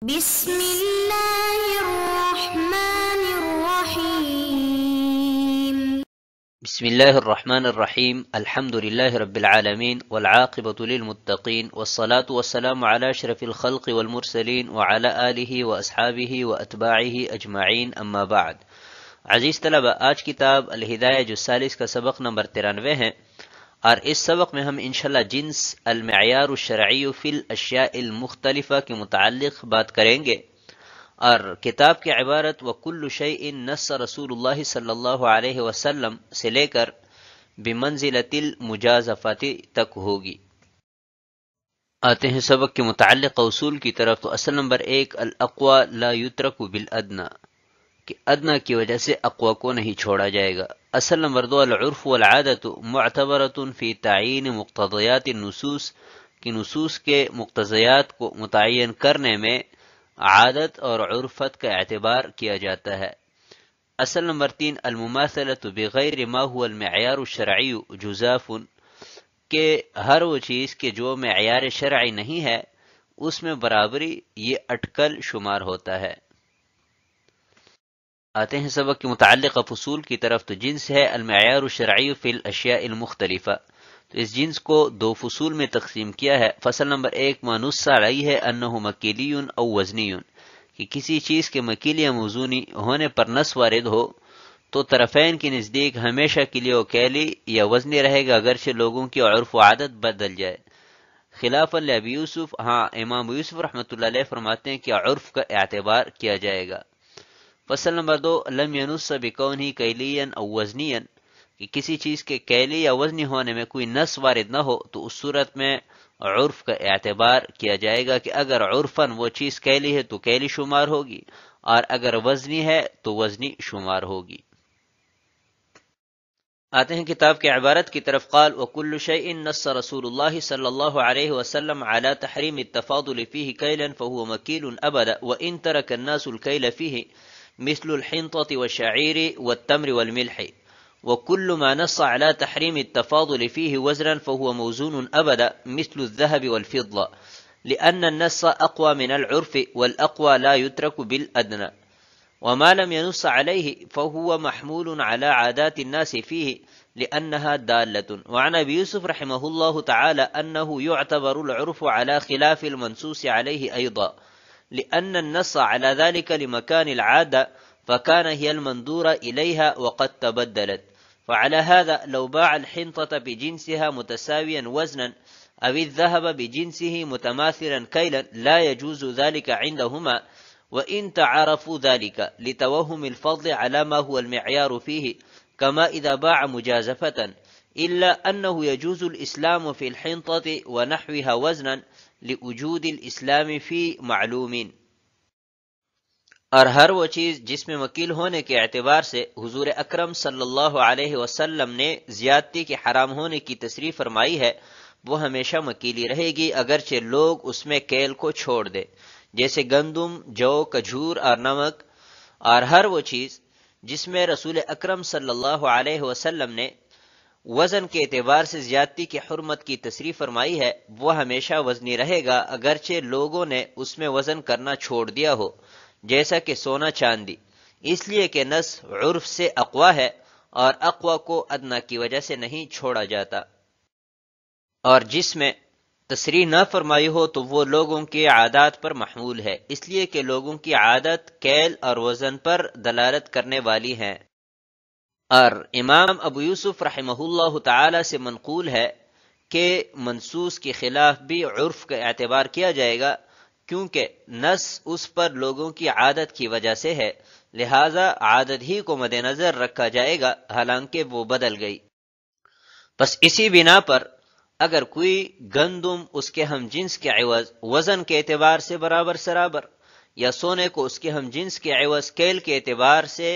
بسم الله الرحمن الرحيم. بسم الله الرحمن الرحيم. الحمد لله رب العالمين والعاقبة للمتقين والصلاة والسلام على أشرف الخلق والمرسلين وعلى آله وأصحابه وأتباعه أجمعين. أما بعد. عزیز طلبہ، آج کتاب الہدایہ جو 40 کا سبق نمبر 93 ہے، اور اس سبق میں ہم انشاءاللہ جنس المعیار الشرعی فی الاشیاء المختلفہ کے متعلق بات کریں گے، اور کتاب کی عبارت وَكُلُّ شَيْءٍ نَصَّ رسول اللہ صلی اللہ علیہ وسلم سے لے کر بمنزلۃ المجازفۃ تک ہوگی۔ آتے ہیں سبق کے متعلق اصول کی طرف۔ تو اصل نمبر 1، الاقوى لا يترك بالادنى، کہ ادنا کی وجہ سے اقوى کو نہیں چھوڑا جائے گا۔ اصل نمبر 2، العرف والعادت معتبرۃ فی تعیین مقتضیات النصوص، کہ نصوص کے مقتضیات کو متعین کرنے میں عادت اور عرفت کا اعتبار کیا جاتا ہے۔ اصل نمبر 3، المماثلۃ بغیر ما هو المعیار الشرعی جزاف، کہ ہر وہ چیز کہ جو معیار شرعی نہیں ہے اس میں برابری یہ اٹکل شمار ہوتا ہے۔ آتے ہیں سبق کے متعلق فصول کی طرف۔ تو جنس ہے المعیار الشرعی فی الاشیاء المختلفہ، تو اس جنس کو 2 فصول میں تقسیم کیا ہے۔ فصل نمبر 1، ما نص علیہ انہ مکیلی او وزنی، کہ کسی چیز کے مکیل یا موزونی ہونے پر نص وارد ہو تو طرفین کے نزدیک ہمیشہ کے لیے وہ کیلی یا وزنی رہے گا، اگرچہ لوگوں کی عرف و عادت بدل جائے۔ خلاف ابی یوسف، ہاں امام یوسف رحمۃ اللہ علیہ فرماتے ہیں کہ عرف کا اعتبار کیا جائے گا۔ فصل نمبر 2، لم ینص بکونہ کیلیا او وزنیا، کہ کسی چیز کے کیلی یا وزنی ہونے میں کوئی نص وارد نہ ہو تو اس صورت میں عرف کا اعتبار کیا جائے گا، کہ اگر عرفاً وہ چیز کیلی ہے تو کیلی شمار ہوگی، اور اگر وزنی ہے تو وزنی شمار ہوگی۔ آتے ہیں کتاب کے عبارت کی طرف۔ قال وَكُلُّ شَيْءٍ نَصَّ رسول اللہ صلی اللہ علیہ وسلم على تحریم التفاضل فيه كيلا فهو مكيل أبدا وإن ترك الناس الكيل فيه مثل الحنطة والشعير والتمر والملح، وكل ما نص على تحريم التفاضل فيه وزنا فهو موزون أبدا مثل الذهب والفضة، لأن النص أقوى من العرف والأقوى لا يترك بالأدنى، وما لم ينص عليه فهو محمول على عادات الناس فيه لأنها دالة۔ وعن أبي يوسف رحمه الله تعالى أنه يعتبر العرف على خلاف المنصوص عليه أيضا، لأن النص على ذلك لمكان العادة فكان هي المنظور إليها وقد تبدلت، فعلى هذا لو باع الحنطة بجنسها متساويا وزنا أو الذهب بجنسه متماثلا كيلا لا يجوز ذلك عندهما، وإن تعارفوا ذلك لتوهم الفضل على ما هو المعيار فيه كما إذا باع مجازفة، إلا أنه يجوز الإسلام في الحنطة ونحوها وزنا لوجود الاسلام فی معلومین۔ اور ہر وہ چیز جس میں وکیل ہونے کے اعتبار سے حضور اکرم صلی اللہ علیہ وسلم نے زیادتی کے حرام ہونے کی تصریح فرمائی ہے وہ ہمیشہ وکیلی رہے گی، اگرچہ لوگ اس میں کیل کو چھوڑ دے، جیسے گندم، جو، کھجور اور نمک۔ اور ہر وہ چیز جس میں رسول اکرم صلی اللہ علیہ وسلم نے وزن کے اعتبار سے زیادتی کی حرمت کی تصریح فرمائی ہے وہ ہمیشہ وزنی رہے گا، اگرچہ لوگوں نے اس میں وزن کرنا چھوڑ دیا ہو، جیسا کہ سونا چاندی، اس لیے کہ نص عرف سے اقوا ہے اور اقوا کو ادنا کی وجہ سے نہیں چھوڑا جاتا، اور جس میں تصریح نہ فرمائی ہو تو وہ لوگوں کی عادات پر محمول ہے، اس لیے کہ لوگوں کی عادت کیل اور وزن پر دلالت کرنے والی ہیں۔ اور امام ابو یوسف رحمہ اللہ تعالی سے منقول ہے کہ منصوص کے خلاف بھی عرف کا اعتبار کیا جائے گا، کیونکہ نص اس پر لوگوں کی عادت کی وجہ سے ہے، لہذا عادت ہی کو مد نظر رکھا جائے گا، حالانکہ وہ بدل گئی۔ بس اسی بنا پر اگر کوئی گندم اس کے ہم جنس کے عوض وزن کے اعتبار سے برابر سرابر، یا سونے کو اس کے ہم جنس کے عوض کیل کے اعتبار سے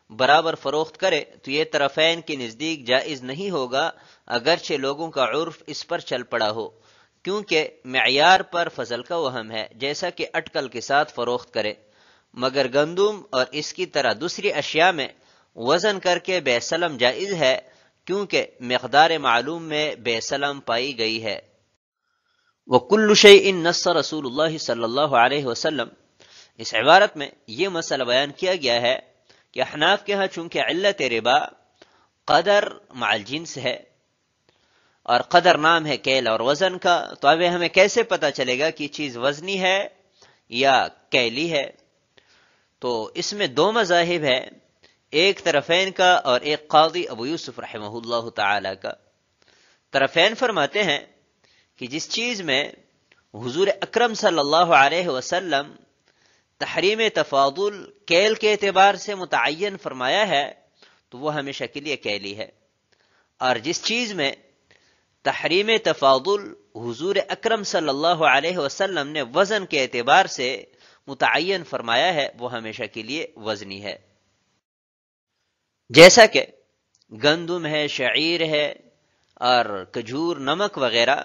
برابر فروخت کرے تو یہ طرفین کے نزدیک جائز نہیں ہوگا، اگرچہ لوگوں کا عرف اس پر چل پڑا ہو، کیونکہ معیار پر فضل کا وہم ہے، جیسا کہ اٹکل کے ساتھ فروخت کرے، مگر گندم اور اس کی طرح دوسری اشیاء میں وزن کر کے بے سلم جائز ہے، کیونکہ مقدار معلوم میں بے سلم پائی گئی ہے۔ وَكُلُّ شَيْءٍ نَصَّ رسول اللہ صلی اللہ علیہ وسلم، اس عبارت میں یہ مسئلہ بیان کیا گیا ہے کہ احناف کے ہاں چونکہ علت ربا قدر مع الجنس ہے اور قدر نام ہے کیل اور وزن کا، تو اب ہمیں کیسے پتا چلے گا کہ یہ چیز وزنی ہے یا کیلی ہے؟ تو اس میں دو مذاہب ہے، ایک طرفین کا اور ایک قاضی ابو یوسف رحمہ اللہ تعالی کا۔ طرفین فرماتے ہیں کہ جس چیز میں حضور اکرم صلی اللہ علیہ وسلم تحریم تفاضل کیل کے اعتبار سے متعین فرمایا ہے تو وہ ہمیشہ کے لیے کیلی ہے، اور جس چیز میں تحریم تفاضل حضور اکرم صلی اللہ علیہ وسلم نے وزن کے اعتبار سے متعین فرمایا ہے وہ ہمیشہ کے لیے وزنی ہے، جیسا کہ گندم ہے، شعیر ہے اور کھجور، نمک وغیرہ،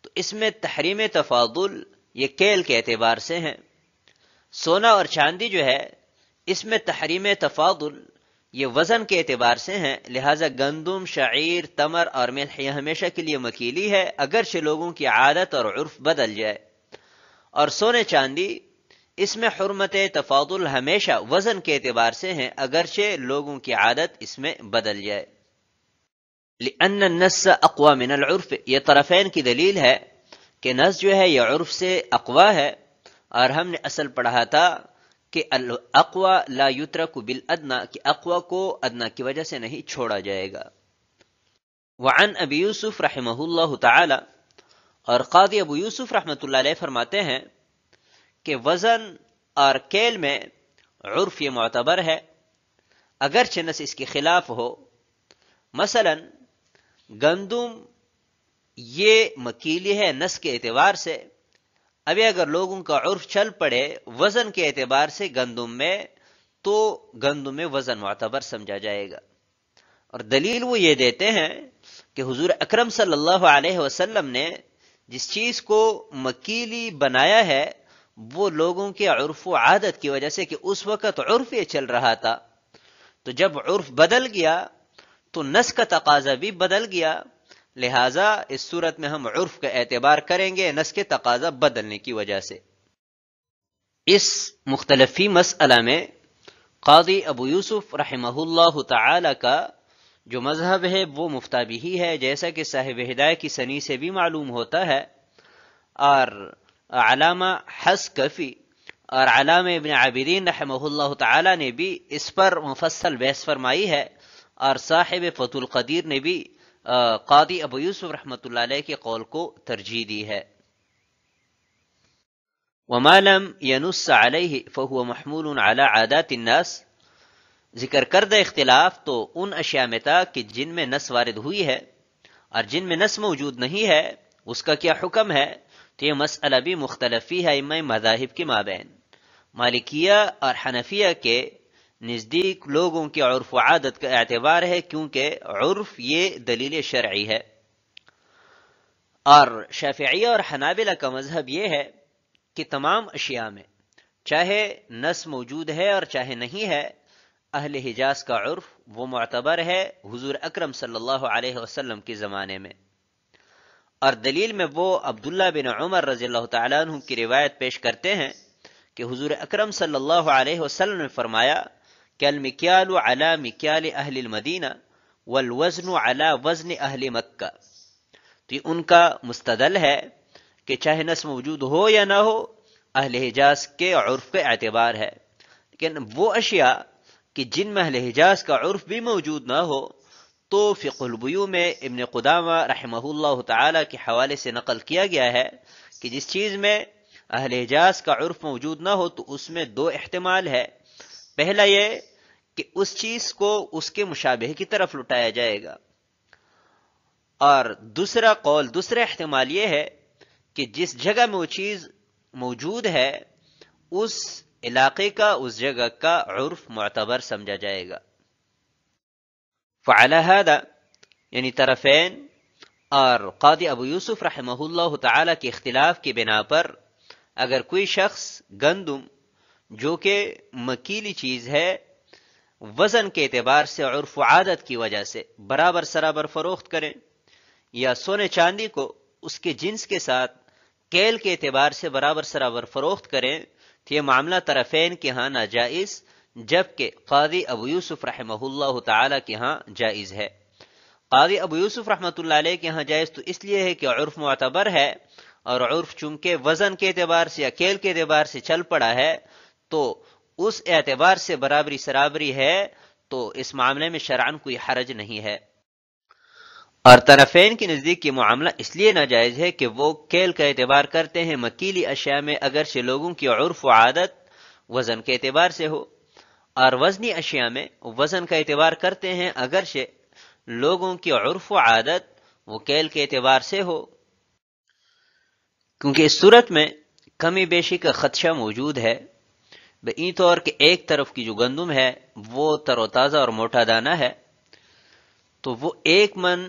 تو اس میں تحریم تفاضل یہ کیل کے اعتبار سے ہیں۔ سونا اور چاندی جو ہے اس میں تحریم تفاضل یہ وزن کے اعتبار سے ہیں، لہٰذا گندم، شعیر، تمر اور ملح یہ ہمیشہ کے لیے مکیلی ہے، اگرچہ لوگوں کی عادت اور عرف بدل جائے۔ اور سونے چاندی اس میں حرمت تفاضل ہمیشہ وزن کے اعتبار سے ہیں، اگرچہ لوگوں کی عادت اس میں بدل جائے۔ لأن النص اقوى من العرف، یہ طرفین کی دلیل ہے کہ نص جو ہے یہ عرف سے اقوی ہے، اور ہم نے اصل پڑھا تھا کہ الاقوى لا یترک بالادنى، کہ اقوی کو ادنی کی وجہ سے نہیں چھوڑا جائے گا۔ وعن ابی یوسف رحمہ اللہ تعالی، اور قاضی ابو یوسف رحمۃ اللہ علیہ فرماتے ہیں کہ وزن اور کیل میں عرف یہ معتبر ہے، اگرچہ نص اس کے خلاف ہو۔ مثلا گندم یہ مکیلی ہے نص کے اعتبار سے، ابھی اگر لوگوں کا عرف چل پڑے وزن کے اعتبار سے گندم میں، تو گندم میں وزن معتبر سمجھا جائے گا۔ اور دلیل وہ یہ دیتے ہیں کہ حضور اکرم صلی اللہ علیہ وسلم نے جس چیز کو مکیلی بنایا ہے وہ لوگوں کے عرف و عادت کی وجہ سے، کہ اس وقت عرف یہ چل رہا تھا، تو جب عرف بدل گیا تو نص کا تقاضا بھی بدل گیا، لہٰذا اس صورت میں ہم عرف کا اعتبار کریں گے نص کے تقاضا بدلنے کی وجہ سے۔ اس مختلفی مسئلہ میں قاضی ابو یوسف رحمہ اللہ تعالی کا جو مذہب ہے وہ مفتابی ہی ہے، جیسا کہ صاحب ہدایہ کی سنی سے بھی معلوم ہوتا ہے، اور علامہ حسکفی اور علامہ ابن عابدین رحمہ اللہ تعالی نے بھی اس پر مفصل بحث فرمائی ہے، اور صاحب فتح القدیر نے بھی قاضی ابو یوسف رحمۃ اللہ علیہ کے قول کو ترجیح دی ہے۔ وما لم ينص عليه فهو محمول على عادات الناس، ذکر کردہ اختلاف تو ان اشیاء میں تھا کہ جن میں نص وارد ہوئی ہے، اور جن میں نص موجود نہیں ہے اس کا کیا حکم ہے، تو یہ مسئلہ بھی مختلفی ہے ائمہ مذاہب کے مابین۔ مالکیہ اور حنفیہ کے نزدیک لوگوں کے عرف و عادت کا اعتبار ہے، کیونکہ عرف یہ دلیل شرعی ہے، اور شافعیہ اور حنابلہ کا مذہب یہ ہے کہ تمام اشیاء میں چاہے نص موجود ہے اور چاہے نہیں ہے، اہل حجاز کا عرف وہ معتبر ہے حضور اکرم صلی اللہ علیہ وسلم کے زمانے میں۔ اور دلیل میں وہ عبداللہ بن عمر رضی اللہ تعالیٰ عنہ کی روایت پیش کرتے ہیں کہ حضور اکرم صلی اللہ علیہ وسلم نے فرمایا کہ المکیال علی مکیال اہل المدینہ والوزن علی وزن اہل مکہ، تو یہ ان کا مستدل ہے کہ چاہے نص موجود ہو یا نہ ہو اہل حجاز کے عرف کا اعتبار ہے، لیکن وہ اشیاء کہ جن میں اہل حجاز کا عرف بھی موجود نہ ہو تو فقہ البیوع میں ابن قدامہ رحمہ اللہ تعالی کے حوالے سے نقل کیا گیا ہے کہ جس چیز میں اہل حجاز کا عرف موجود نہ ہو تو اس میں دو احتمال ہے، پہلا یہ کہ اس چیز کو اس کے مشابہ کی طرف لٹایا جائے گا، اور دوسرا احتمال یہ ہے کہ جس جگہ میں وہ چیز موجود ہے اس علاقے کا، اس جگہ کا عرف معتبر سمجھا جائے گا۔ فعلى هذا یعنی طرفین اور قاضی ابو یوسف رحمہ اللہ تعالی کے اختلاف کی بنا پر اگر کوئی شخص گندم جو کہ مکیلی چیز ہے وزن کے اعتبار سے عرف و عادت کی وجہ سے برابر سرابر فروخت کریں، یا سونے چاندی کو اس کے جنس کے ساتھ کیل کے اعتبار سے برابر سرابر فروخت کریں، تو یہ معاملہ طرفین کے ہاں ناجائز، جبکہ قاضی ابو یوسف رحمہ اللہ تعالی کے ہاں جائز ہے۔ قاضی ابو یوسف رحمۃ اللہ علیہ کے ہاں جائز تو اس لیے ہے کہ عرف معتبر ہے، اور عرف چونکہ وزن کے اعتبار سے یا کیل کے اعتبار سے چل پڑا ہے تو اس اعتبار سے برابری سرابری ہے، تو اس معاملے میں شرعاً کوئی حرج نہیں ہے۔ اور طرفین کے نزدیک یہ معاملہ اس لیے ناجائز ہے کہ وہ کیل کا اعتبار کرتے ہیں مکیلی اشیاء میں، اگرچہ لوگوں کی عرف و عادت وزن کے اعتبار سے ہو، اور وزنی اشیاء میں وزن کا اعتبار کرتے ہیں اگرچہ لوگوں کی عرف و عادت وہ کیل کے اعتبار سے ہو، کیونکہ اس صورت میں کمی بیشی کا خدشہ موجود ہے، بئی طور کہ ایک طرف کی جو گندم ہے وہ تر و تازہ اور موٹا دانہ ہے، تو وہ ایک من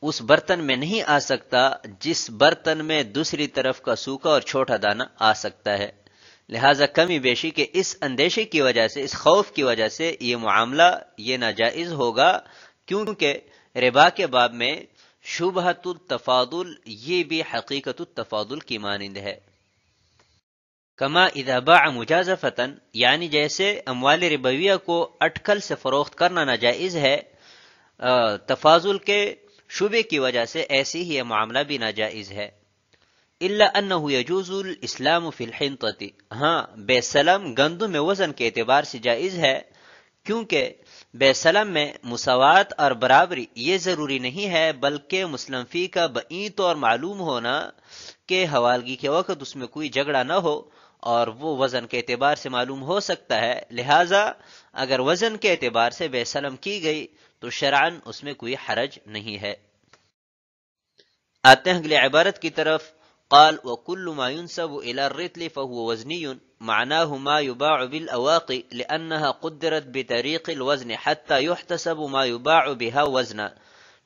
اس برتن میں نہیں آ سکتا جس برتن میں دوسری طرف کا سوکھا اور چھوٹا دانہ آ سکتا ہے، لہذا کمی بیشی کے اس اندیشے کی وجہ سے، اس خوف کی وجہ سے یہ معاملہ یہ ناجائز ہوگا، کیونکہ ربا کے باب میں شبہۃ التفاضل یہ بھی حقیقت التفاضل کی مانند ہے۔ کما اذا باع مجازفتن، یعنی جیسے اموال ربویہ کو اٹکل سے فروخت کرنا ناجائز ہے تفاضل کے شبے کی وجہ سے، ایسی ہی یہ معاملہ بھی ناجائز ہے۔ الا انہ یجوز الاسلام فی الحنطۃ، ہاں بے سلم گندم میں وزن کے اعتبار سے جائز ہے، کیونکہ بے سلم میں مساوات اور برابری یہ ضروری نہیں ہے، بلکہ مسلم فی کا بئی طور معلوم ہونا کہ حوالگی کے وقت اس میں کوئی جھگڑا نہ ہو، اور وہ وزن کے اعتبار سے معلوم ہو سکتا ہے، لہذا اگر وزن کے اعتبار سے بے سلم کی گئی تو شرعاً اس میں کوئی حرج نہیں ہے۔ آتے ہیں اگلی عبارت کی طرف، قال وكل ما ينسب الى الرطل فهو وزني، معناه ما يباع بالاواقي لانها قدرت بطريق الوزن حتى يحتسب ما يباع بها وزنا،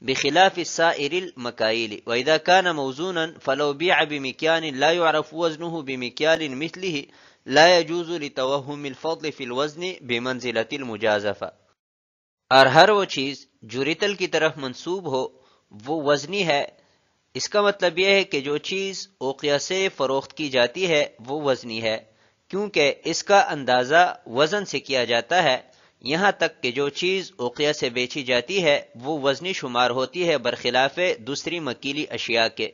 بخلاف السائر المكاييل، واذا كان موزونا فلو بيع بمكيال لا يعرف وزنه بمكيال مثله لا يجوز لتوهم الفضل في الوزن بمنزلة المجازفة۔ اور ہر وہ چیز جو رتل کی طرف منسوب ہو وہ وزنی ہے، اس کا مطلب یہ ہے کہ جو چیز اوقیہ سے فروخت کی جاتی ہے وہ وزنی ہے، کیونکہ اس کا اندازہ وزن سے کیا جاتا ہے، یہاں تک کہ جو چیز اوقیہ سے بیچی جاتی ہے وہ وزنی شمار ہوتی ہے برخلاف دوسری مکیلی اشیاء کے۔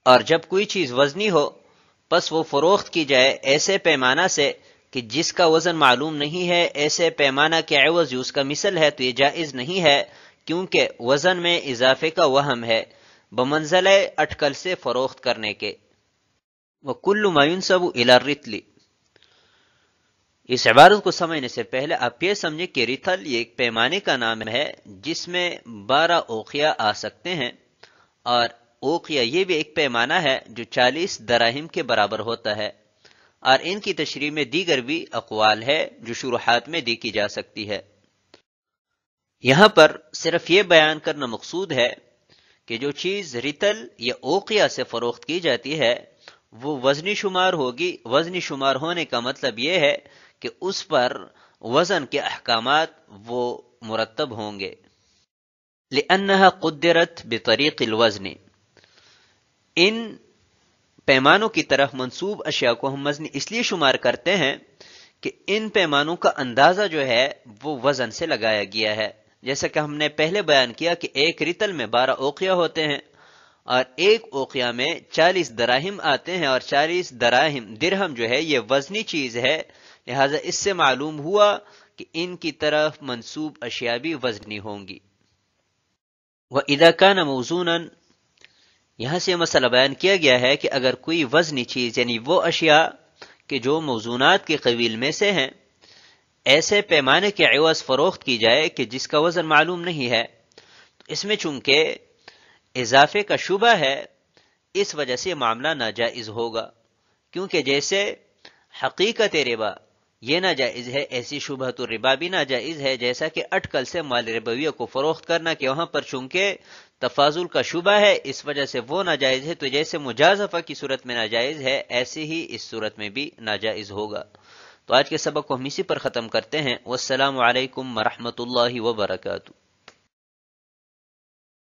اور جب کوئی چیز وزنی ہو پس وہ فروخت کی جائے ایسے پیمانہ سے کہ جس کا وزن معلوم نہیں ہے، ایسے پیمانہ کے عوض جو اس کا مثل ہے، تو یہ جائز نہیں ہے، کیونکہ وزن میں اضافے کا وہم ہے بمنزلہ اٹکل سے فروخت کرنے کے۔ وَكُلُّ مَا يُنْسَبُ إِلَى الرِّتْلِ، اس عبارت کو سمجھنے سے پہلے آپ یہ سمجھیں کہ رتل یہ ایک پیمانے کا نام ہے جس میں 12 اوقیہ آ سکتے ہیں، اور اوقیہ یہ بھی ایک پیمانہ ہے جو 40 دراہم کے برابر ہوتا ہے، اور ان کی تشریح میں دیگر بھی اقوال ہے جو شروحات میں دی کی جا سکتی ہے۔ یہاں پر صرف یہ بیان کرنا مقصود ہے کہ جو چیز رتل یا اوقیہ سے فروخت کی جاتی ہے وہ وزنی شمار ہوگی۔ وزنی شمار ہونے کا مطلب یہ ہے کہ اس پر وزن کے احکامات وہ مرتب ہوں گے۔ لِأَنَّهَا قُدِّرَتْ بِطَرِيقِ الْوَزْنِ، ان پیمانوں کی طرف منسوب اشیاء کو ہم وزنی اس لیے شمار کرتے ہیں کہ ان پیمانوں کا اندازہ جو ہے وہ وزن سے لگایا گیا ہے، جیسا کہ ہم نے پہلے بیان کیا کہ ایک رتل میں 12 اوقیہ ہوتے ہیں، اور ایک اوقیہ میں 40 دراہم آتے ہیں، اور 40 درہم جو ہے یہ وزنی چیز ہے، لہذا اس سے معلوم ہوا کہ ان کی طرف منسوب اشیاء بھی وزنی ہوں گی۔ وَإِذَا كَانَ مَوْزُونًا، یہاں سے مسئلہ بیان کیا گیا ہے کہ اگر کوئی وزنی چیز یعنی وہ اشیاء کہ جو موزونات کے قبیل میں سے ہیں ایسے پیمانے کے عوض فروخت کی جائے کہ جس کا وزن معلوم نہیں ہے، تو اس میں چونکہ اضافے کا شبہ ہے اس وجہ سے معاملہ ناجائز ہوگا، کیونکہ جیسے حقیقت ربا یہ ناجائز ہے ایسی شبہۃ الربا بھی ناجائز ہے، جیسا کہ اٹکل سے مال ربویہ کو فروخت کرنا کہ وہاں پر چونکہ تفاضل کا شبہ ہے اس وجہ سے وہ ناجائز ہے، تو جیسے مجازفہ کی صورت میں ناجائز ہے ایسے ہی اس صورت میں بھی ناجائز ہوگا۔ تو آج کے سبق کو ہم اسی پر ختم کرتے ہیں۔ والسلام علیکم ورحمۃ اللہ وبرکاتہ۔